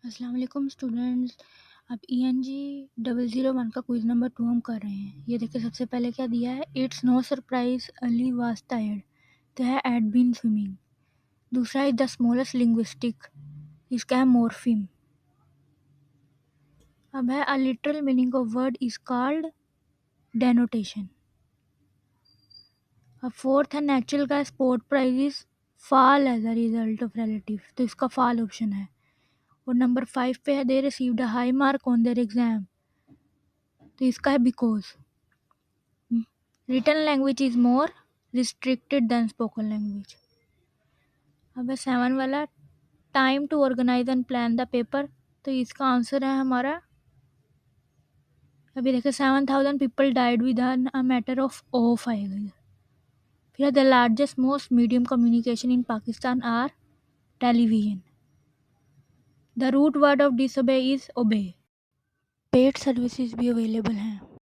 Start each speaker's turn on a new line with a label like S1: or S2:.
S1: अस्सलाम वालेकुम स्टूडेंट्स। अब ENG001 का क्विज नंबर 2 हम कर रहे हैं। ये देखिए सबसे पहले क्या दिया है, it's no surprise Ali was tired, तो है एड बीन स्विमिंग। दूसरा है द स्मॉलेस्ट लिंग्विस्टिक, इसका है मॉर्फिम। अब है a literal meaning of word is called denotation. अब फोर्थ है नेचुरल का sport prices fall as a result of relative, तो इसका फॉल ऑप्शन है। और नंबर 5 पे है they received a high mark on their exam, तो इसका है because. Written language is more restricted than spoken language. अब है 7 वाला time to organize and plan the paper, तो इसका आंसर है हमारा, अभी देखिए 7,000 people died with a matter of of आएगा। फिर the largest most medium communication in Pakistan are television. The root word of disobey is obey. Paid services भी available हैं।